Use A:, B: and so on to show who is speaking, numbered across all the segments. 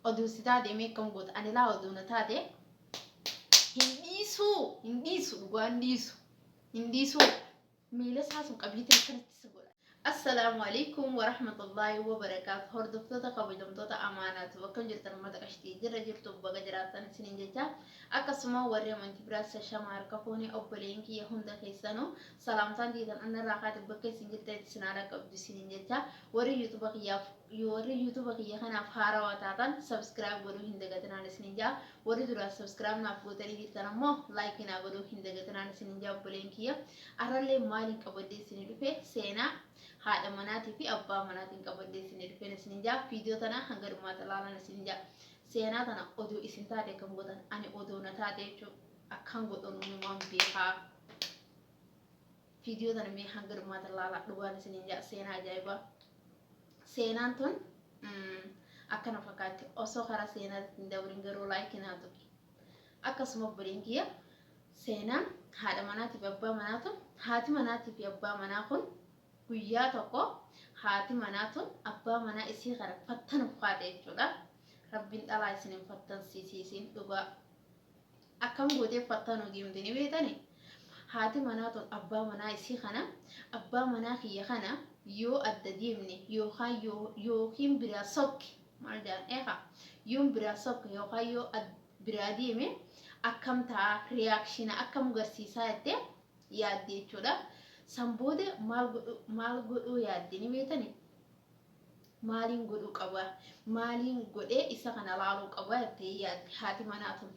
A: oduu sitaate meeqam goota ani laa oduu na taate hin dhiisu dhugaan hin dhiisu miila isaa sun qabiitiin kanatti si godha. Assalaamu alaikum wa rahmatullahi wa barakaatuh. Hordoftoota kabajamtoota amaanaatu bakka jirtan uummata qashtii jirra jirtu baga jiraatan isiniin jecha akkasuma warri amantii biraas shashama harka foonii obboleen kiyya hunda keessanuu salaamtaan diitan annarraa kaate bakka isin jirtan isin haala qabdu isiniin jecha warri yuutuuba kiyya kanaaf haarawaa taatan subscribe godhuu hin dagatinaan isiniin jaa warri duraa subscribe naaf gootanii jirtan ammoo like naa godhuu hin dagatinaan isiniin jaa obboleen kiyya arrallee maaliin qabadee isinii dhufe seenaa haadha manaatii fi abbaa manaatiin qabadee isinii dhufeen isiniin jaa viidiyoo tana hanga dhumaatti ilaalan isiniin jaa seenaa tana oduu isin taate kan godhan ani oduu na taate jechuun akkan godhan uumamaan beekaa viidiyoo tana mee hanga dhumaatti ilaalaa dhugaan isiniin jaa seenaa ajaa'ibaa seenaan tun akkana fakkaatti osoo karaa seenaatti hin dabrin garuu laayikii naa tuqi akkasuma obboleen kiyya seenaan haadha manaatii fi abbaa manaatu haati manaatii fi abbaa manaa kun guyyaa tokko haati manaa tun abbaa manaa isii kana fattanuuf haadha jechuudha. Rabbiin dhalaa isinin fattansiisiin dhugaa akkam gootee fattanuu deemte ni beektani. Haati manaa tun abbaa manaa isii kana abbaa manaa kiyya kana yoo adda deemne yookiin biraa sokki maal jedhan eegaa yoo biraa sokki yookaan yoo biraa deeme akkam ta'a reaakshina akkam garsiisaa jettee yaadde jechuudha. Samboode maal godhuu yaadde ni beektani. Maaliin godhuu qaba maaliin godhee isa kana laaluu qaba jettee yaadde haati manaa tun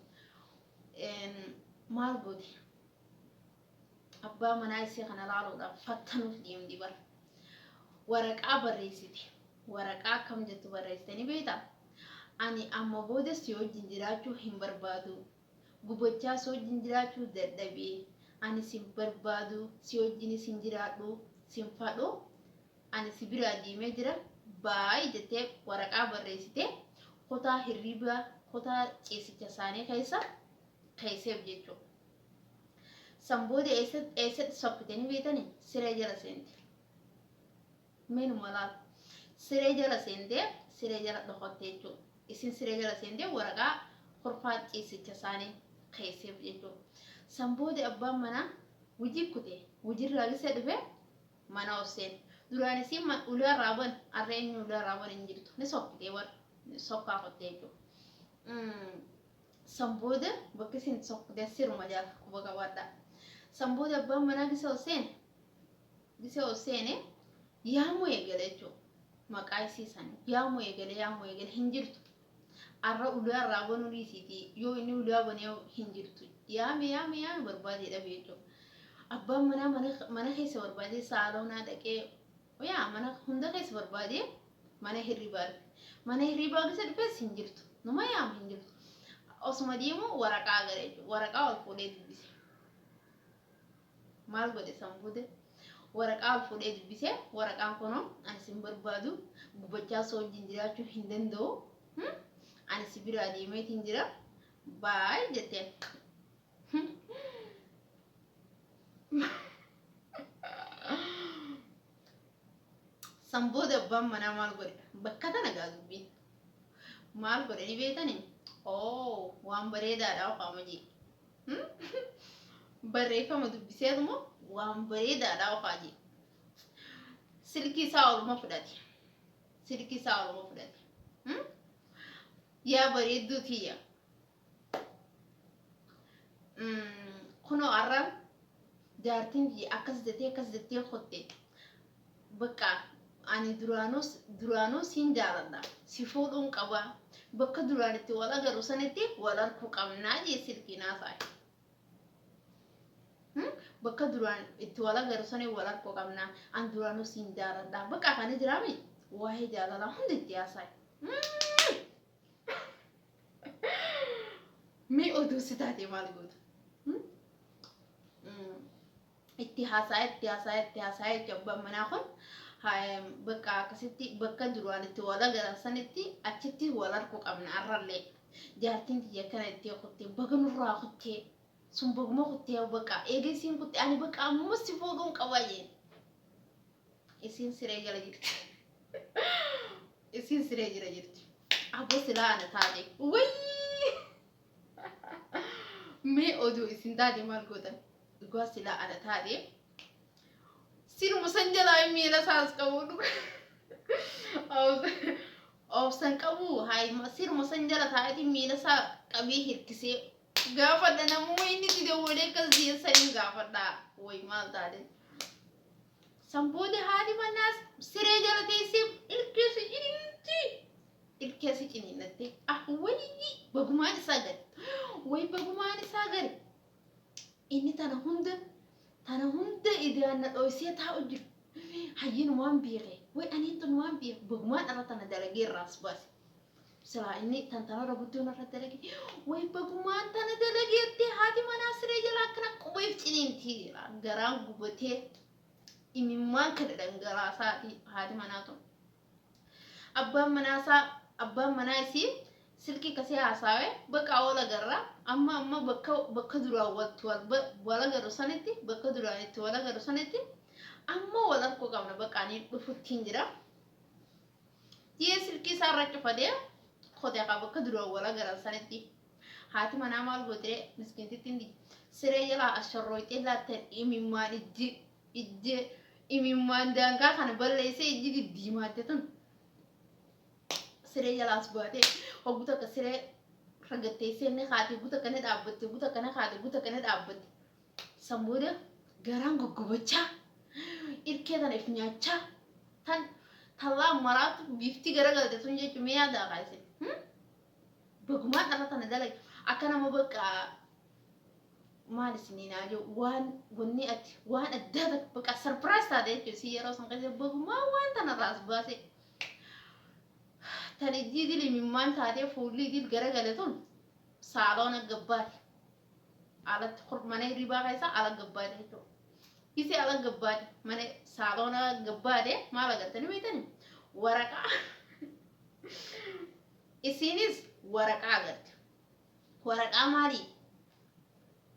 A: maal godhe abbaa manaa isii kana laaluudhaaf fattanuuf deemdi bara waraqaa barreessite waraqaa akkam jettu barreessite ni beektaa ani amma booda si wajjin jiraachuu hin barbaadu gubachaa si wajjin jiraachuu dadhabee ani sin barbaadu si wajjin sin jiraadhu sin fadhu ani si biraa deemee jira baay jettee waraqaa barreessite kutaa hirriba kutaa ciisicha isaanii keesseef jechuudha. Samboode eessatti sokkitanii beektanii siree jala seente. Meenuma laal siree jala seentee siree jala dhokotte jechuudha. Isin siree jala seentee waraqaa kurfaa ciisicha isaanii keesseef jechuudha. Samboode abbaan manaa hojii kute hojiirraa gisa dhufe mana obseen duraan isii ulaa raaban arreen ulaa raaban hin jirtu ni sokkitee war sokkaa qottee jechuudha. Samboode bakki isin sokkitee siruma jaala quba qabaadha. Samboode abbaan manaa gisa obseene yaamuu eegale jechuudha. Maqaa isii isaanii yaamuu eegale hin jirtu. Arra ulaa raaban uliisiiti yoo inni ulaa banee hin jirtu. Yaame barbaadee dhabe jechuudha. Abbaan manaa mana keessa barbaadee saaloonaa dhaqee yaa mana hunda keessa barbaadee mana hirribaa keessa dhufees hin jirtu. Numa yaama hin jirtu. Osuma deemu waraqaa agaree jechuudha. Waraqaa ol fuudhee dubbise. Maal godhe Samboode? Waraqaa ol fuudhee dubbise. Waraqaan kunoo ani sin barbaadu gubachaa soo wajjin jiraachuu hin danda'u. Ani si biraa deemeetiin jira. Baay jettee. Samboode abbaan manaa maal godhe bakka tana gaazubbiin maal godhe ni beektanii waan bareedaadha ofaama jee barreeffama dubbiseetuma waan bareedaadha ofaa jee silkii isaa oluma fudhate yaa bareedduu tiyya kunoo arraan jaartiin tiyya akkas jettee qotte bakka ani duraanuu siin jaaladha si fuudhuun qaba bakka duraanitti wal agarru sanitti wal harkuu qabnaa jee silkiin haasaa'e. Bakka duraan itti wal agarru sanitti wal harkuu qabnaa an duraanuu siin jaaladha bakka kana jiraami waa'ee jaalalaa hundi itti haasaa'e. Mee oduu si taate maal gootu? Itti haasa'e abbaan manaa kun bakka akkasitti bakka duraan itti wal agarran sanitti achitti wal harkuu qabna arrallee jaartiin tiyya kana itti kuttee baga nurraa kuttee sun baguma kuttee bakka eegesiin kuttee ani bakka amma si fuudhuun qabaa jeen isiin siree jala jirti. أبو سلانة تادي وي مي أودو إسندادي مالكودا أبو سلانة تادي سيرو مسنجلا يميلا ساس كونو أو سنكبو هاي سيرو مسنجلا تادي ميلا سا كبيه كسي غافدا نمويني تدولي كزي سنين غافدا وي مال تادي سامبودي هادي مناس سيرجلا تيسيب الكيسي إنتي الكيسي إنتي وي بغمان ساغر وي بغمان ساغر إني تانا هند إذا أنا أوسيا تاوجي هايين وان بيغي وي أني تن وان بيغ بغمان أنا تانا دلقي راس بس سلا إني تانا ربطون رتلقي وي بغمان تانا دلقي تي هادي مناس سيرجلا كنا قوي فتنينتي غرام غبتي imimman kada dangara saati hadi manato abban manasi silki kasi asawe baka wala garra amma baka dura watwal wala garu sanati baka dura ni wala garu sanati amma wala ko gamna baka ni bufutin jira ye silki sarra fade khode ka baka dura wala garu sanati hati manamal botre miskinti tindi sire yala asharroite la tan imimman ijje imimman danga kana ballayse ijigi diimate tun sire yala asbate hobuta ka sire ragatte sene khati buta kana dabbate buta kana khati buta kana dabbate sambuda garan gogobacha irkedan ifnyacha tan talla marat bifti garagalde tunje chumiya da qaise buguma arata nadalay akana mabaka ما لسنين أجو وان أدادك بقى سربرايز هذا يجي راسن قصدي بقى ما وان تنا راس باسي تاني دي اللي من مان تادي فولي دي الجرا قالتون صالون الجبار على تخرج مني ربا قيسا على الجبار هيتو كيسي على الجبار مني صالون الجبار ما لقيتني بيتني ورقة إسينيز ورقة قلت ورقة مالي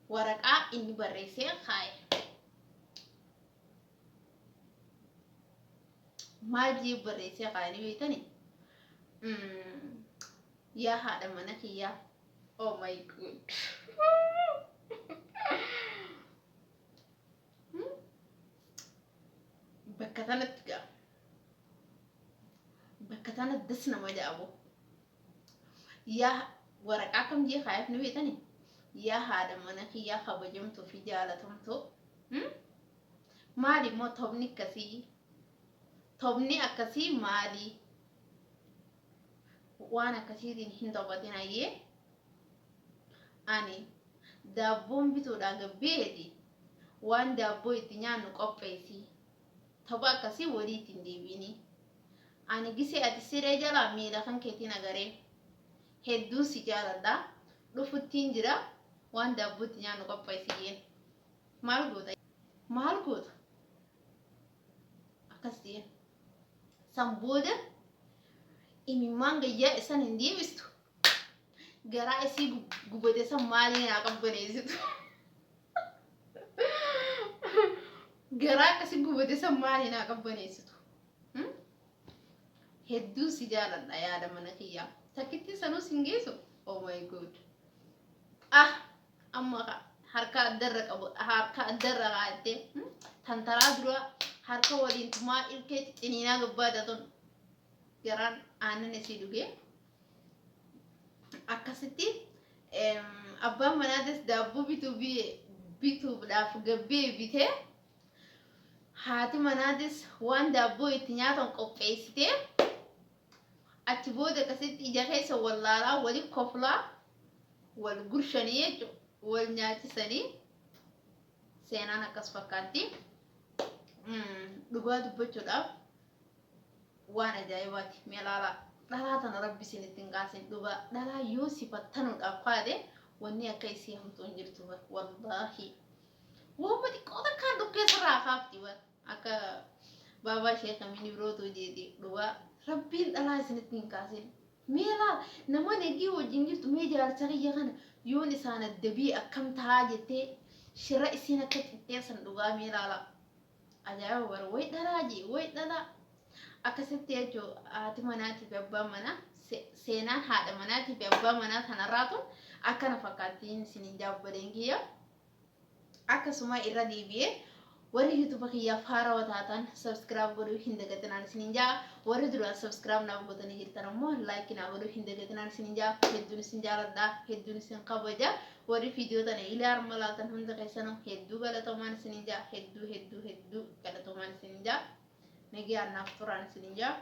A: ورقة إني بريسي خاي ما جيب بريسي خاي نبيتني يا هذا منك يا oh my god بكتنا دسنا ما جابو يا ورقة كم جي خايف نبيتني يا هذا منك يا خبجمت في جالتهم تو مالي مو تبني أكسي مالي وانا كثير هندو بدين أيه أني دابون بتو داغ بيدي وان دابو يتنيا نقبيسي تبا كسي وري تنديبيني أني جسي أتسير جلا ميلا كان كتينا غري هدو سجارة دا لفتين جرا وان دابو تنيا نقبيسي مالكود أكسي سامبودا imimman gayya isan hindi bistu gara isi gubade san mali na kabbane zitu gara kasi gubade san mali na kabbane zitu heddu si jalan ya da manakiya takitti sanu singeso oh my god amma harka darra gaade tantara dura harka walin tuma ilke tinina gabada ton garan anan isi duge akasiti abba manades dabbu bitu daf gabbe bite hati manades wan dabbu itinyaton qopheysite ati bode kasiti jahaysa wallala wali kofla wal gurshaniye wal nyaati sani senana kasfakanti duga dubbacho daf وانا جايباتي ميلالا لا تنربي سنتين قاسين دوبا لا يوسف التنود أفقاده واني أكيسي هم تنجرتوا والله وهم دي كودا كان دو كسر خافتي أكا بابا شيخ مني بروتو جدي دوبا ربي لا سنتين قاسين ميلا نما نجي وجنجرت ميجي أرسلي يغنى يوني سانا الدبي أكم تاجتي شراء سينا كتتين صندوقا ميلالا أجاوب ويت دراجي ويت دلا akasitti jechuun haati manaa fi abbaan manaa seenaan haadha manaatii fi abbaa manaa tanarraatu akkana fakkaattiin isiniin jaabbaleen kiyya akkasuma irra deebi'ee warri YouTube kiyyaaf haarawaa taatan subscribe godhuu hin dagatinaan isiniin jaa warri duraan subscribe naaf godhanii jirtan ammoo like naaf godhuu hin dagatinaan isiniin jaa hedduun isin jaaladha hedduun isin kabaja warri viidiyoo tana ilaa harma laatan hunda keessanuu hedduu galatomaan isiniin jaa hedduu galatomaan isiniin jaa nagayaan naaf turaan isiniin jaa